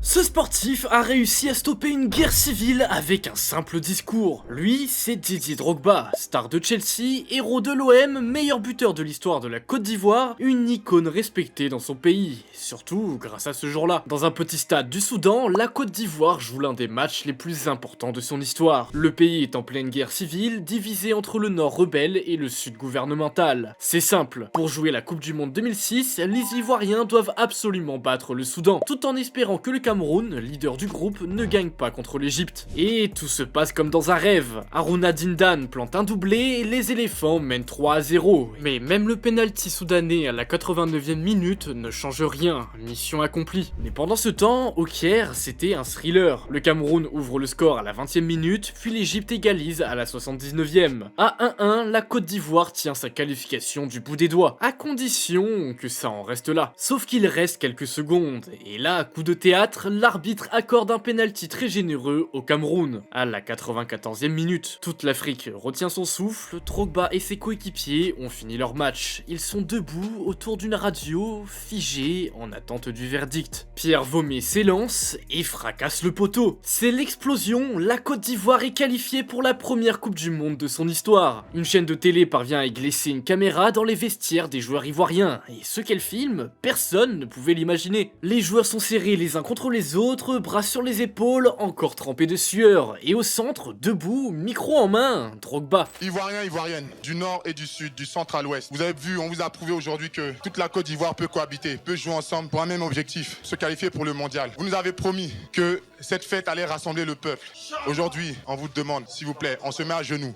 Ce sportif a réussi à stopper une guerre civile avec un simple discours. Lui, c'est Didier Drogba, star de Chelsea, héros de l'OM, meilleur buteur de l'histoire de la Côte d'Ivoire, une icône respectée dans son pays, surtout grâce à ce jour-là. Dans un petit stade du Soudan, la Côte d'Ivoire joue l'un des matchs les plus importants de son histoire. Le pays est en pleine guerre civile, divisé entre le nord rebelle et le sud gouvernemental. C'est simple, pour jouer la Coupe du Monde 2006, les Ivoiriens doivent absolument battre le Soudan, tout en espérant que le Cameroun, leader du groupe, ne gagne pas contre l'Egypte. Et tout se passe comme dans un rêve. Harouna Dindan plante un doublé et les éléphants mènent 3-0. Mais même le penalty soudanais à la 89e minute ne change rien, mission accomplie. Mais pendant ce temps, au Caire, c'était un thriller. Le Cameroun ouvre le score à la 20e minute, puis l'Egypte égalise à la 79e. À 1-1, la Côte d'Ivoire tient sa qualification du bout des doigts, à condition que ça en reste là. Sauf qu'il reste quelques secondes, et là, coup de théâtre, l'arbitre accorde un penalty très généreux au Cameroun. À la 94e minute, toute l'Afrique retient son souffle, Drogba et ses coéquipiers ont fini leur match. Ils sont debout autour d'une radio, figés en attente du verdict. Pierre Vomé s'élance et fracasse le poteau. C'est l'explosion, la Côte d'Ivoire est qualifiée pour la première Coupe du Monde de son histoire. Une chaîne de télé parvient à y glisser une caméra dans les vestiaires des joueurs ivoiriens, et ce qu'elle filme, personne ne pouvait l'imaginer. Les joueurs sont serrés les uns contre les autres, bras sur les épaules, encore trempés de sueur, et au centre, debout, micro en main, Drogba. Ivoiriens, Ivoiriennes, du nord et du sud, du centre à l'ouest. Vous avez vu, on vous a prouvé aujourd'hui que toute la Côte d'Ivoire peut cohabiter, peut jouer ensemble pour un même objectif, se qualifier pour le mondial. Vous nous avez promis que cette fête allait rassembler le peuple. Aujourd'hui, on vous demande, s'il vous plaît, on se met à genoux.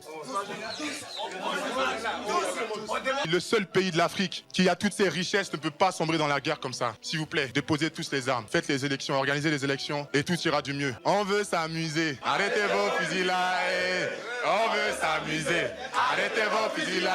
Le seul pays de l'Afrique qui a toutes ses richesses ne peut pas sombrer dans la guerre comme ça. S'il vous plaît, déposez tous les armes, faites les élections, organisez les élections et tout ira du mieux. On veut s'amuser. Arrêtez vos fusils là. On veut s'amuser. Arrêtez vos fusils là.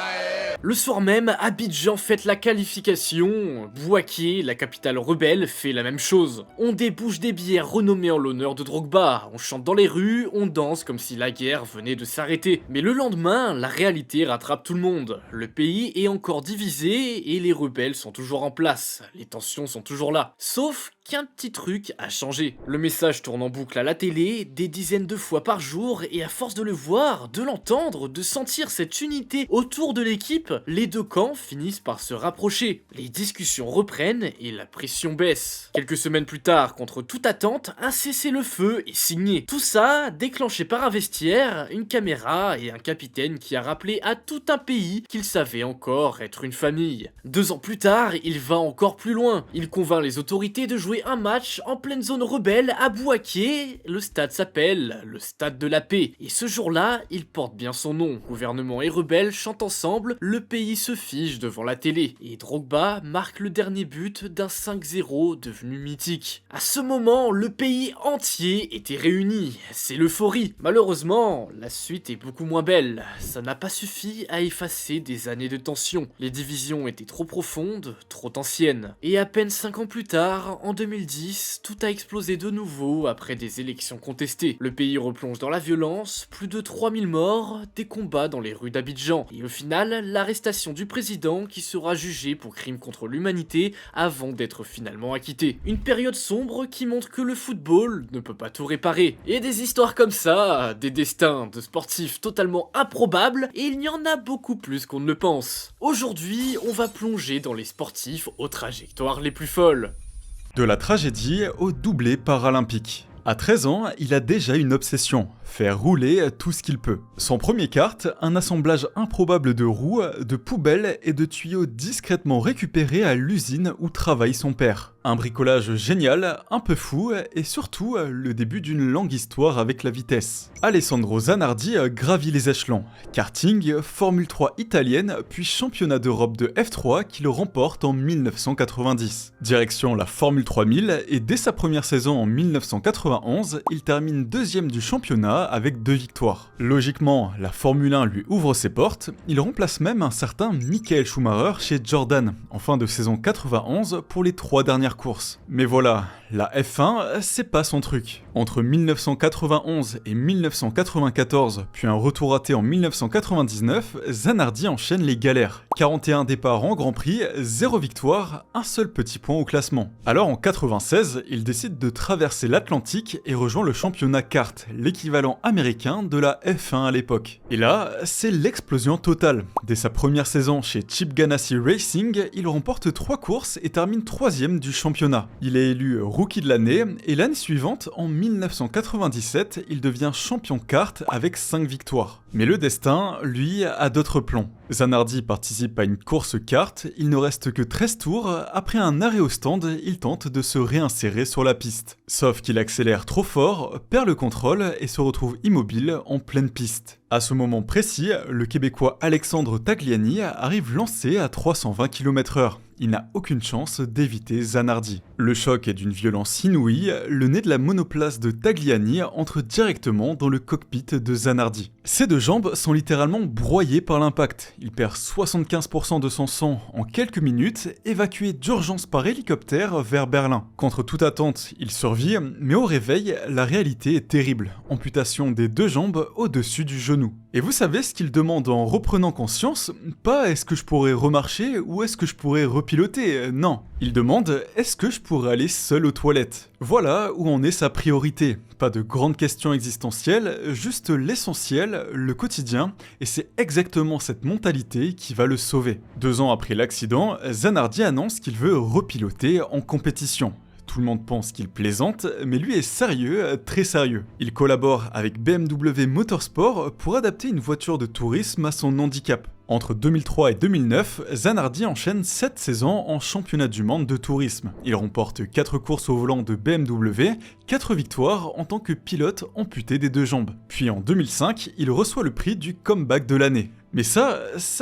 Le soir même, Abidjan fête la qualification. Bouaké, la capitale rebelle, fait la même chose. On débouche des bières renommées en l'honneur de Drogba. On chante dans les rues, on danse comme si la guerre venait de s'arrêter. Mais le lendemain, la réalité rattrape tout le monde. Le pays est encore divisé et les rebelles sont toujours en place. Les tensions sont toujours là. Sauf qu'un petit truc a changé. Le message tourne en boucle à la télé, des dizaines de fois par jour, et à force de le voir, de l'entendre, de sentir cette unité autour de l'équipe, les deux camps finissent par se rapprocher. Les discussions reprennent et la pression baisse. Quelques semaines plus tard, contre toute attente, un cessez-le-feu est signé. Tout ça déclenché par un vestiaire, une caméra et un capitaine qui a rappelé à tout un pays qu'il savait encore être une famille. 2 ans plus tard, il va encore plus loin. Il convainc les autorités de jouer un match en pleine zone rebelle à Bouaké. Le stade s'appelle le Stade de la Paix. Et ce jour-là, il porte bien son nom. Gouvernement et rebelles chantent ensemble, le pays se fige devant la télé. Et Drogba marque le dernier but d'un 5-0 devenu mythique. À ce moment, le pays entier était réuni. C'est l'euphorie. Malheureusement, la suite est beaucoup moins belle. Ça n'a pas suffi à effacer des années de tension. Les divisions étaient trop profondes, trop anciennes. Et à peine 5 ans plus tard, en 2010, tout a explosé de nouveau après des élections contestées. Le pays replonge dans la violence, plus de 3000 morts, des combats dans les rues d'Abidjan. Et au final, l'arrestation du président qui sera jugé pour crime contre l'humanité avant d'être finalement acquitté. Une période sombre qui montre que le football ne peut pas tout réparer. Et des histoires comme ça, des destins de sportifs totalement improbables, et il y en a beaucoup plus qu'on ne le pense. Aujourd'hui, on va plonger dans les sportifs aux trajectoires les plus folles. De la tragédie au doublé paralympique. À 13 ans, il a déjà une obsession, faire rouler tout ce qu'il peut. Son premier kart, un assemblage improbable de roues, de poubelles et de tuyaux discrètement récupérés à l'usine où travaille son père. Un bricolage génial, un peu fou, et surtout le début d'une longue histoire avec la vitesse. Alessandro Zanardi gravit les échelons. Karting, Formule 3 italienne, puis championnat d'Europe de F3 qu'il remporte en 1990. Direction la Formule 3000, et dès sa première saison en 1991, il termine deuxième du championnat avec 2 victoires. Logiquement, la Formule 1 lui ouvre ses portes, il remplace même un certain Michael Schumacher chez Jordan, en fin de saison 91 pour les 3 dernières première course. Mais voilà, la F1, c'est pas son truc. Entre 1991 et 1994, puis un retour raté en 1999, Zanardi enchaîne les galères. 41 départs en Grand Prix, 0 victoire, un seul petit point au classement. Alors en 96, il décide de traverser l'Atlantique et rejoint le championnat kart, l'équivalent américain de la F1 à l'époque. Et là, c'est l'explosion totale. Dès sa première saison chez Chip Ganassi Racing, il remporte 3 courses et termine 3ème du championnat. Il est élu rookie de l'année et l'année suivante, en 1997, il devient champion kart avec 5 victoires. Mais le destin, lui, a d'autres plans. Zanardi participe à une course kart, il ne reste que 13 tours, après un arrêt au stand, il tente de se réinsérer sur la piste. Sauf qu'il accélère trop fort, perd le contrôle et se retrouve immobile en pleine piste. À ce moment précis, le Québécois Alexandre Tagliani arrive lancé à 320 km/h. Il n'a aucune chance d'éviter Zanardi. Le choc est d'une violence inouïe, le nez de la monoplace de Tagliani entre directement dans le cockpit de Zanardi. Ses deux jambes sont littéralement broyées par l'impact. Il perd 75% de son sang en quelques minutes, évacué d'urgence par hélicoptère vers Berlin. Contre toute attente, il survit, mais au réveil, la réalité est terrible. Amputation des deux jambes au-dessus du genou. Et vous savez ce qu'il demande en reprenant conscience? Pas est-ce que je pourrais remarcher ou est-ce que je pourrais repiloter? Non. Il demande est-ce que je pourrais aller seul aux toilettes? Voilà où en est sa priorité. Pas de grandes questions existentielles, juste l'essentiel, le quotidien, et c'est exactement cette mentalité qui va le sauver. 2 ans après l'accident, Zanardi annonce qu'il veut repiloter en compétition. Tout le monde pense qu'il plaisante, mais lui est sérieux, très sérieux. Il collabore avec BMW Motorsport pour adapter une voiture de tourisme à son handicap. Entre 2003 et 2009, Zanardi enchaîne 7 saisons en championnat du monde de tourisme. Il remporte 4 courses au volant de BMW, 4 victoires en tant que pilote amputé des deux jambes. Puis en 2005, il reçoit le prix du comeback de l'année. Mais ça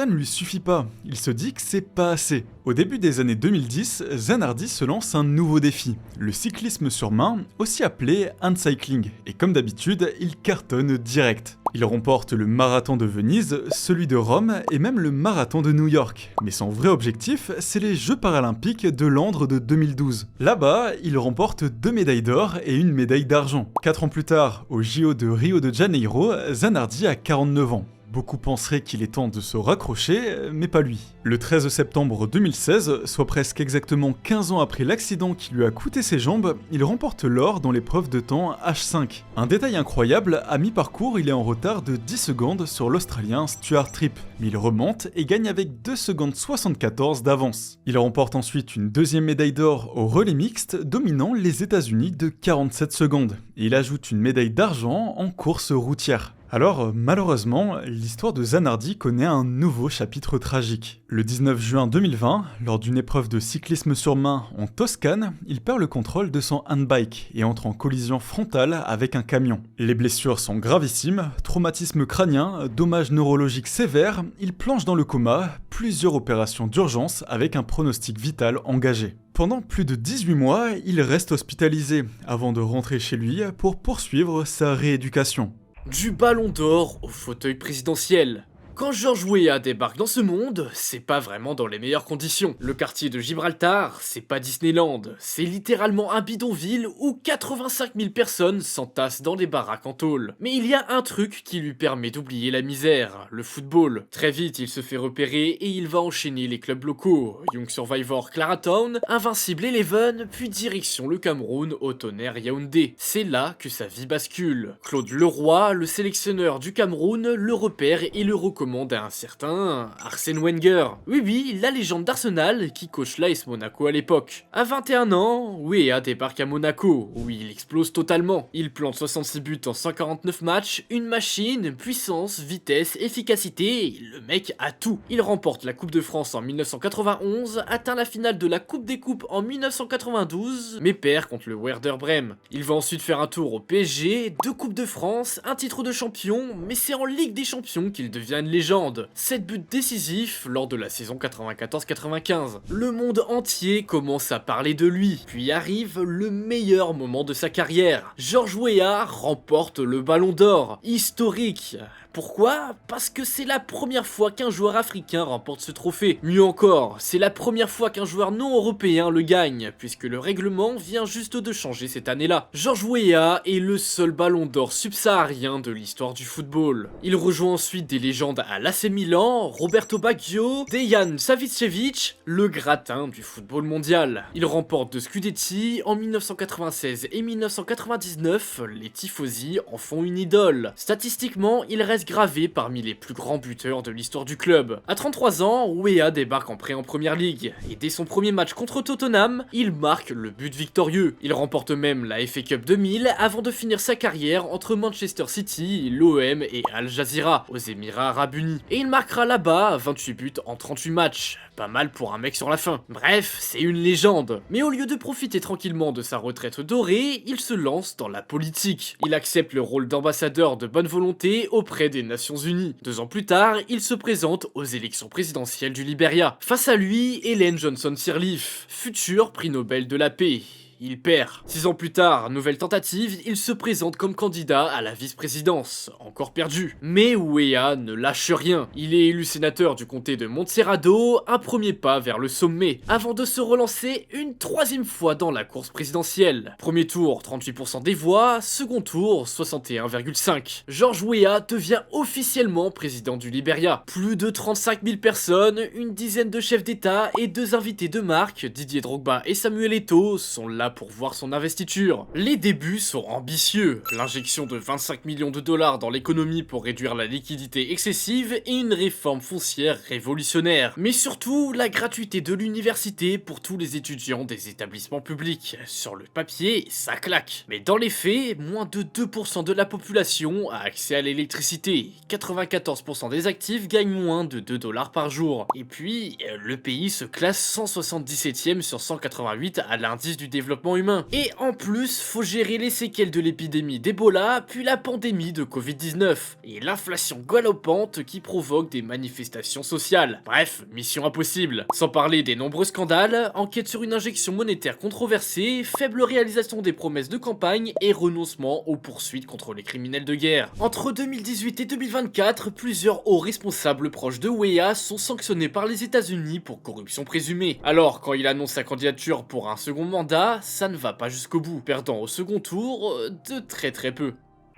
ne lui suffit pas. Il se dit que c'est pas assez. Au début des années 2010, Zanardi se lance un nouveau défi, le cyclisme sur main, aussi appelé handcycling. Et comme d'habitude, il cartonne direct. Il remporte le marathon de Venise, celui de Rome et même le marathon de New York. Mais son vrai objectif, c'est les Jeux paralympiques de Londres de 2012. Là-bas, il remporte 2 médailles d'or et 1 médaille d'argent. 4 ans plus tard, au JO de Rio de Janeiro, Zanardi a 49 ans. Beaucoup penseraient qu'il est temps de se raccrocher, mais pas lui. Le 13 septembre 2016, soit presque exactement 15 ans après l'accident qui lui a coûté ses jambes, il remporte l'or dans l'épreuve de temps H5. Un détail incroyable, à mi-parcours, il est en retard de 10 secondes sur l'Australien Stuart Tripp, mais il remonte et gagne avec 2 secondes 74 d'avance. Il remporte ensuite une 2e médaille d'or au relais mixte, dominant les États-Unis de 47 secondes. Et il ajoute une médaille d'argent en course routière. Alors, malheureusement, l'histoire de Zanardi connaît un nouveau chapitre tragique. Le 19 juin 2020, lors d'une épreuve de cyclisme sur main en Toscane, il perd le contrôle de son handbike et entre en collision frontale avec un camion. Les blessures sont gravissimes, traumatisme crânien, dommages neurologiques sévères, il plonge dans le coma, plusieurs opérations d'urgence avec un pronostic vital engagé. Pendant plus de 18 mois, il reste hospitalisé avant de rentrer chez lui pour poursuivre sa rééducation. Du ballon d'or au fauteuil présidentiel. Quand George Weah débarque dans ce monde, c'est pas vraiment dans les meilleures conditions. Le quartier de Gibraltar, c'est pas Disneyland, c'est littéralement un bidonville où 85 000 personnes s'entassent dans les baraques en tôle. Mais il y a un truc qui lui permet d'oublier la misère, le football. Très vite, il se fait repérer et il va enchaîner les clubs locaux. Young Survivor Claratown, Invincible Eleven, puis direction le Cameroun au Tonnerre Yaoundé. C'est là que sa vie bascule. Claude Leroy, le sélectionneur du Cameroun, le repère et le recommande à un certain Arsène Wenger. Oui, la légende d'Arsenal qui coach l'AS Monaco à l'époque. À 21 ans, Weah débarque à Monaco, où il explose totalement. Il plante 66 buts en 149 matchs, une machine, puissance, vitesse, efficacité, le mec a tout. Il remporte la Coupe de France en 1991, atteint la finale de la Coupe des Coupes en 1992, mais perd contre le Werder Brême. Il va ensuite faire un tour au PSG, 2 Coupes de France, un titre de champion, mais c'est en Ligue des Champions qu'il devient une légende. 7 buts décisifs lors de la saison 94-95. Le monde entier commence à parler de lui. Puis arrive le meilleur moment de sa carrière. George Weah remporte le Ballon d'Or. Historique. Pourquoi? Parce que c'est la première fois qu'un joueur africain remporte ce trophée. Mieux encore, c'est la première fois qu'un joueur non européen le gagne, puisque le règlement vient juste de changer cette année-là. George Weah est le seul ballon d'or subsaharien de l'histoire du football. Il rejoint ensuite des légendes à l'AC Milan, Roberto Baggio, Dejan Savicevic, le gratin du football mondial. Il remporte 2 Scudetti en 1996 et 1999, les tifosi en font une idole. Statistiquement, il reste gravé parmi les plus grands buteurs de l'histoire du club. À 33 ans, Weah débarque en prêt en première ligue, et dès son premier match contre Tottenham, il marque le but victorieux. Il remporte même la FA Cup 2000 avant de finir sa carrière entre Manchester City, l'OM et Al Jazeera, aux Émirats Arabes Unis. Et il marquera là-bas 28 buts en 38 matchs. Pas mal pour un mec sur la fin. Bref, c'est une légende. Mais au lieu de profiter tranquillement de sa retraite dorée, il se lance dans la politique. Il accepte le rôle d'ambassadeur de bonne volonté auprès des Nations Unies. 2 ans plus tard, il se présente aux élections présidentielles du Liberia. Face à lui, Ellen Johnson Sirleaf, futur prix Nobel de la paix. Il perd. 6 ans plus tard, nouvelle tentative, il se présente comme candidat à la vice-présidence, encore perdu. Mais Weah ne lâche rien. Il est élu sénateur du comté de Montserrado, un premier pas vers le sommet, avant de se relancer une 3e fois dans la course présidentielle. Premier tour, 38% des voix, second tour, 61,5%. George Weah devient officiellement président du Liberia. Plus de 35 000 personnes, une dizaine de chefs d'État et 2 invités de marque, Didier Drogba et Samuel Eto'o, sont là pour voir son investiture. Les débuts sont ambitieux, l'injection de 25 millions de dollars dans l'économie pour réduire la liquidité excessive et une réforme foncière révolutionnaire. Mais surtout, la gratuité de l'université pour tous les étudiants des établissements publics. Sur le papier, ça claque. Mais dans les faits, moins de 2% de la population a accès à l'électricité. 94% des actifs gagnent moins de 2 dollars par jour. Et puis, le pays se classe 177e sur 188 à l'indice du développement humain. Et en plus, faut gérer les séquelles de l'épidémie d'Ebola, puis la pandémie de Covid-19, et l'inflation galopante qui provoque des manifestations sociales. Bref, mission impossible. Sans parler des nombreux scandales, enquête sur une injection monétaire controversée, faible réalisation des promesses de campagne et renoncement aux poursuites contre les criminels de guerre. Entre 2018 et 2024, plusieurs hauts responsables proches de Weah sont sanctionnés par les États-Unis pour corruption présumée. Alors, quand il annonce sa candidature pour un second mandat, ça ne va pas jusqu'au bout, perdant au second tour de très peu.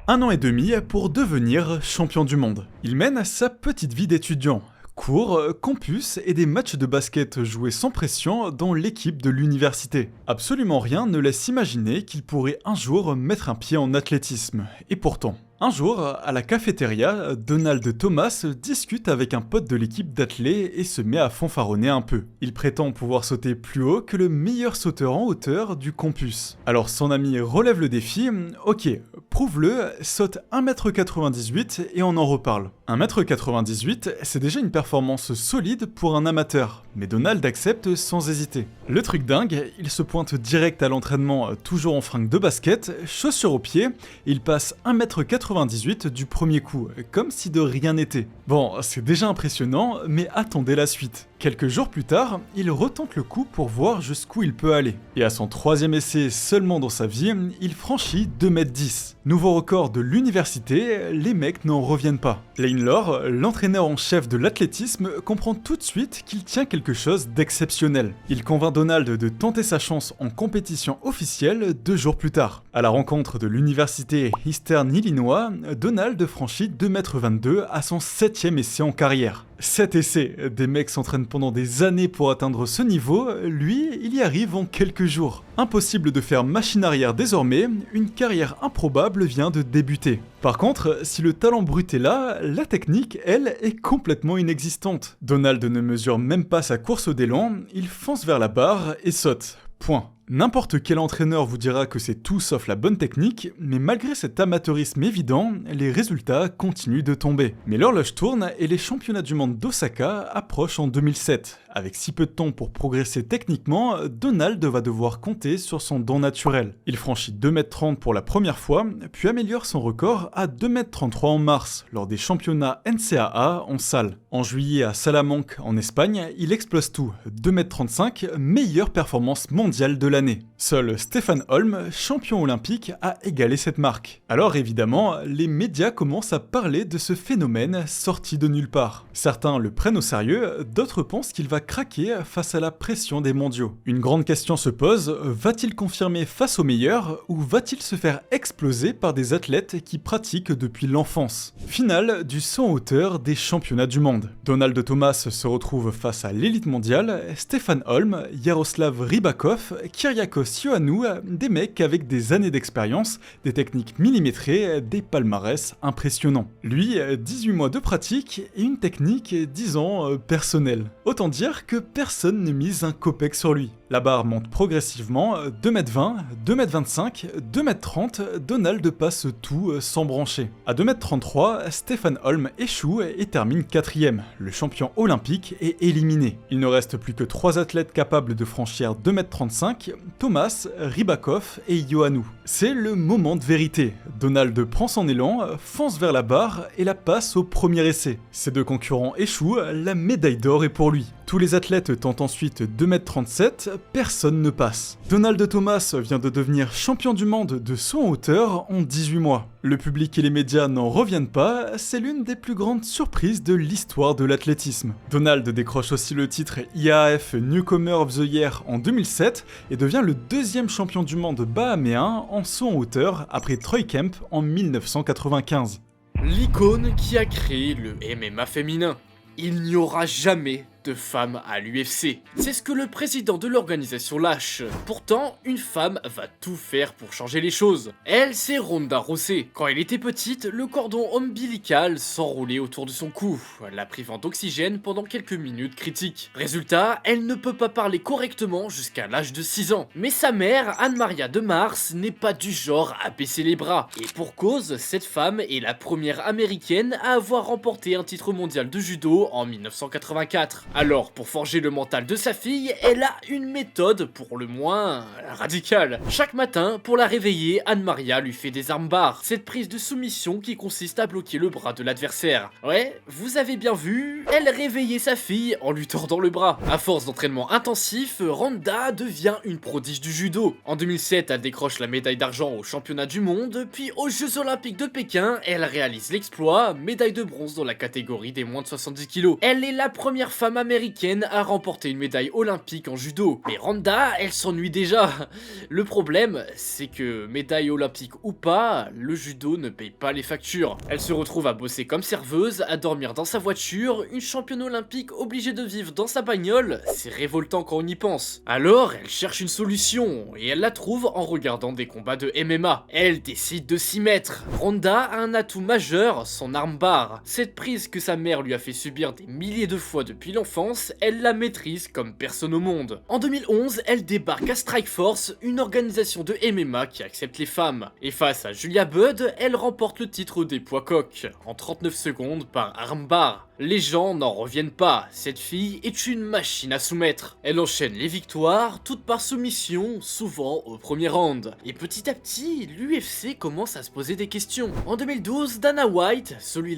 1 an et demi pour devenir champion du monde. Il mène sa petite vie d'étudiant. Cours, campus et des matchs de basket joués sans pression dans l'équipe de l'université. Absolument rien ne laisse imaginer qu'il pourrait un jour mettre un pied en athlétisme. Et pourtant, un jour, à la cafétéria, Donald Thomas discute avec un pote de l'équipe d'athlètes et se met à fanfaronner un peu. Il prétend pouvoir sauter plus haut que le meilleur sauteur en hauteur du campus. Alors son ami relève le défi, ok, prouve-le, saute 1m98 et on en reparle. 1m98, c'est déjà une performance solide pour un amateur, mais Donald accepte sans hésiter. Le truc dingue, il se pointe direct à l'entraînement, toujours en fringue de basket, chaussures aux pieds, il passe 1m98 du premier coup, comme si de rien n'était. Bon, c'est déjà impressionnant, mais attendez la suite. Quelques jours plus tard, il retente le coup pour voir jusqu'où il peut aller. Et à son 3e essai seulement dans sa vie, il franchit 2m10. Nouveau record de l'université, les mecs n'en reviennent pas. Lane Lore, l'entraîneur en chef de l'athlétisme, comprend tout de suite qu'il tient quelque chose d'exceptionnel. Il convainc Donald de tenter sa chance en compétition officielle 2 jours plus tard. À la rencontre de l'université Eastern Illinois, Donald franchit 2m22 à son 7e essai en carrière. 7 essais, des mecs s'entraînent pendant des années pour atteindre ce niveau, lui, il y arrive en quelques jours. Impossible de faire machine arrière désormais, une carrière improbable vient de débuter. Par contre, si le talent brut est là, la technique, elle, est complètement inexistante. Donald ne mesure même pas sa course d'élan, il fonce vers la barre et saute. Point. N'importe quel entraîneur vous dira que c'est tout sauf la bonne technique, mais malgré cet amateurisme évident, les résultats continuent de tomber. Mais l'horloge tourne et les championnats du monde d'Osaka approchent en 2007. Avec si peu de temps pour progresser techniquement, Donald va devoir compter sur son don naturel. Il franchit 2m30 pour la première fois, puis améliore son record à 2m33 en mars, lors des championnats NCAA en salle. En juillet à Salamanque, en Espagne, il explose tout, 2m35, meilleure performance mondiale de l'année. Seul Stefan Holm, champion olympique, a égalé cette marque. Alors évidemment, les médias commencent à parler de ce phénomène sorti de nulle part. Certains le prennent au sérieux, d'autres pensent qu'il va craquer face à la pression des mondiaux. Une grande question se pose, va-t-il confirmer face aux meilleurs ou va-t-il se faire exploser par des athlètes qui pratiquent depuis l'enfance? Finale du saut en hauteur des championnats du monde. Donald Thomas se retrouve face à l'élite mondiale, Stefan Holm, Yaroslav Rybakov, Kyriakos Ioannou, des mecs avec des années d'expérience, des techniques millimétrées, des palmarès impressionnants. Lui, 18 mois de pratique et une technique, disons, personnelle. Autant dire que personne ne mise un copec sur lui. La barre monte progressivement, 2m20, 2m25, 2m30, Donald passe tout sans brancher. À 2m33, Stefan Holm échoue et termine 4ème. Le champion olympique est éliminé. Il ne reste plus que 3 athlètes capables de franchir 2m35, Thomas, Rybakov et Ioannou. C'est le moment de vérité. Donald prend son élan, fonce vers la barre et la passe au premier essai. Ses 2 concurrents échouent, la médaille d'or est pour lui. Tous les athlètes tentent ensuite 2m37, personne ne passe. Donald Thomas vient de devenir champion du monde de saut en hauteur en 18 mois. Le public et les médias n'en reviennent pas, c'est l'une des plus grandes surprises de l'histoire de l'athlétisme. Donald décroche aussi le titre IAAF Newcomer of the Year en 2007 et devient le 2e champion du monde bahaméen en saut en hauteur après Troy Kemp en 1995. L'icône qui a créé le MMA féminin. Il n'y aura jamais de femmes à l'UFC. C'est ce que le président de l'organisation lâche. Pourtant, une femme va tout faire pour changer les choses. Elle, c'est Ronda Rousey. Quand elle était petite, le cordon ombilical s'enroulait autour de son cou, la privant d'oxygène pendant quelques minutes critiques. Résultat, elle ne peut pas parler correctement jusqu'à l'âge de 6 ans. Mais sa mère, Anne-Maria de Mars, n'est pas du genre à baisser les bras. Et pour cause, cette femme est la première américaine à avoir remporté un titre mondial de judo en 1984. Alors, pour forger le mental de sa fille, elle a une méthode pour le moins radicale. Chaque matin, pour la réveiller, Anne-Maria lui fait des armbars, cette prise de soumission qui consiste à bloquer le bras de l'adversaire. Ouais, vous avez bien vu, elle réveillait sa fille en lui tordant le bras. À force d'entraînement intensif, Ronda devient une prodige du judo. En 2007, elle décroche la médaille d'argent aux championnats du monde, puis aux Jeux Olympiques de Pékin, elle réalise l'exploit, médaille de bronze dans la catégorie des moins de 70 kg. Elle est la première femme américaine à remporter une médaille olympique en judo. Mais Ronda, elle s'ennuie déjà. Le problème, c'est que médaille olympique ou pas, le judo ne paye pas les factures. Elle se retrouve à bosser comme serveuse, à dormir dans sa voiture, une championne olympique obligée de vivre dans sa bagnole, c'est révoltant quand on y pense. Alors, elle cherche une solution, et elle la trouve en regardant des combats de MMA. Elle décide de s'y mettre. Ronda a un atout majeur, son armbar. Cette prise que sa mère lui a fait subir des milliers de fois depuis l'enfance, elle la maîtrise comme personne au monde. En 2011, elle débarque à Strikeforce, une organisation de MMA qui accepte les femmes. Et face à Julia Budd, elle remporte le titre des poids coqs, en 39 secondes par armbar. Les gens n'en reviennent pas, cette fille est une machine à soumettre. Elle enchaîne les victoires, toutes par soumission, souvent au premier round. Et petit à petit, l'UFC commence à se poser des questions. En 2012, Dana White, celui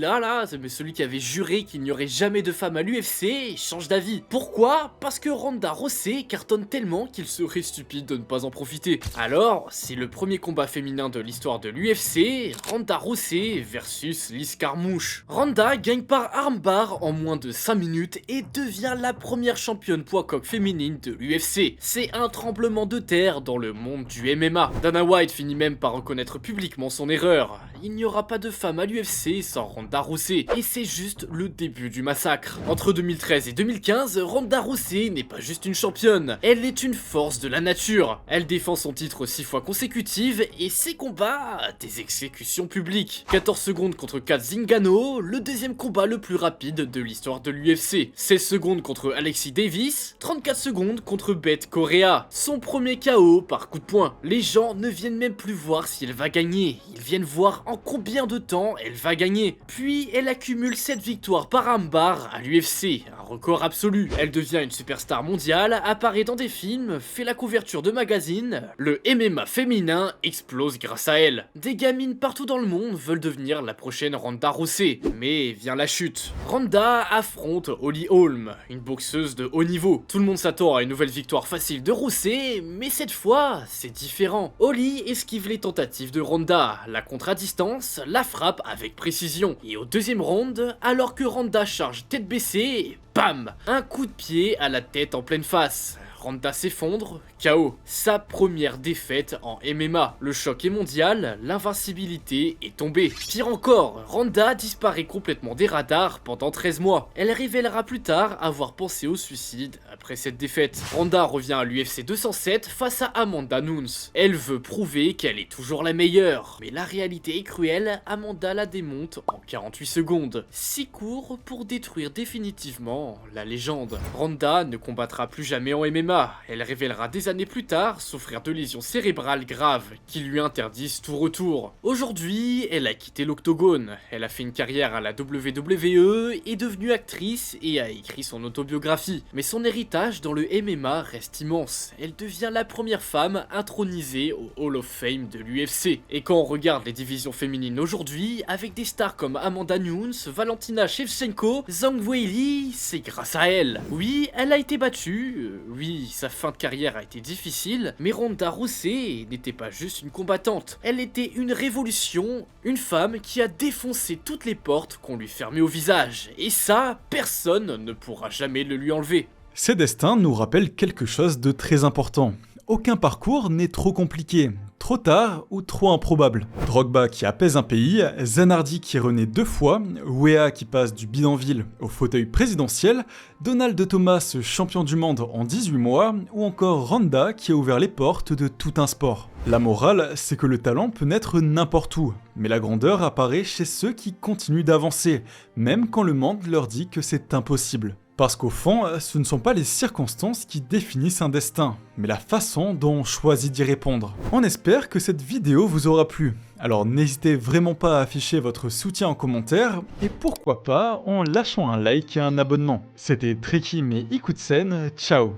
qui avait juré qu'il n'y aurait jamais de femme à l'UFC, change d'avis. Pourquoi? Parce que Ronda Rousey cartonne tellement qu'il serait stupide de ne pas en profiter. Alors, c'est le premier combat féminin de l'histoire de l'UFC, Ronda Rousey versus Liz Carmouche. Ronda gagne par armbar en moins de 5 minutes et devient la première championne poids coq féminine de l'UFC. C'est un tremblement de terre dans le monde du MMA. Dana White finit même par reconnaître publiquement son erreur. Il n'y aura pas de femme à l'UFC sans Ronda Rousey, et c'est juste le début du massacre. Entre 2013 et 2015, Ronda Rousey n'est pas juste une championne, elle est une force de la nature. Elle défend son titre 6 fois consécutives et ses combats, des exécutions publiques. 14 secondes contre Kat Zingano, le deuxième combat le plus rapide de l'histoire de l'UFC. 16 secondes contre Alexis Davis, 34 secondes contre Beth Correa. Son premier KO par coup de poing. Les gens ne viennent même plus voir si elle va gagner, ils viennent voir en combien de temps elle va gagner. Puis elle accumule 7 victoires par armbar à l'UFC, un record record absolu. Elle devient une superstar mondiale, apparaît dans des films, fait la couverture de magazines. Le MMA féminin explose grâce à elle. Des gamines partout dans le monde veulent devenir la prochaine Ronda Rousey. Mais vient la chute. Ronda affronte Holly Holm, une boxeuse de haut niveau. Tout le monde s'attend à une nouvelle victoire facile de Rousey, mais cette fois, c'est différent. Holly esquive les tentatives de Ronda, la contre à distance, la frappe avec précision. Et au deuxième round, alors que Ronda charge tête baissée, bam! Un coup de pied à la tête en pleine face. Ronda s'effondre, KO. Sa première défaite en MMA. Le choc est mondial, l'invincibilité est tombée. Pire encore, Ronda disparaît complètement des radars pendant 13 mois. Elle révélera plus tard avoir pensé au suicide après cette défaite. Ronda revient à l'UFC 207 face à Amanda Nunes. Elle veut prouver qu'elle est toujours la meilleure. Mais la réalité est cruelle, Amanda la démonte en 48 secondes. Si court pour détruire définitivement la légende. Ronda ne combattra plus jamais en MMA. Elle révélera des années plus tard souffrir de lésions cérébrales graves qui lui interdisent tout retour. Aujourd'hui, elle a quitté l'octogone. Elle a fait une carrière à la WWE, est devenue actrice et a écrit son autobiographie. Mais son héritage dans le MMA reste immense. Elle devient la première femme intronisée au Hall of Fame de l'UFC. Et quand on regarde les divisions féminines aujourd'hui, avec des stars comme Amanda Nunes, Valentina Shevchenko, Zhang Weili, c'est grâce à elle. Oui, elle a été battue, oui, sa fin de carrière a été difficile, mais Ronda Rousey n'était pas juste une combattante. Elle était une révolution, une femme qui a défoncé toutes les portes qu'on lui fermait au visage. Et ça, personne ne pourra jamais le lui enlever. Ces destins nous rappellent quelque chose de très important. Aucun parcours n'est trop compliqué, trop tard ou trop improbable. Drogba qui apaise un pays, Zanardi qui renaît 2 fois, Weah qui passe du bidonville au fauteuil présidentiel, Donald Thomas champion du monde en 18 mois, ou encore Ronda qui a ouvert les portes de tout un sport. La morale, c'est que le talent peut naître n'importe où, mais la grandeur apparaît chez ceux qui continuent d'avancer, même quand le monde leur dit que c'est impossible. Parce qu'au fond, ce ne sont pas les circonstances qui définissent un destin, mais la façon dont on choisit d'y répondre. On espère que cette vidéo vous aura plu. Alors n'hésitez vraiment pas à afficher votre soutien en commentaire, et pourquoi pas en lâchant un like et un abonnement. C'était Tricky mais Ikutsen, ciao.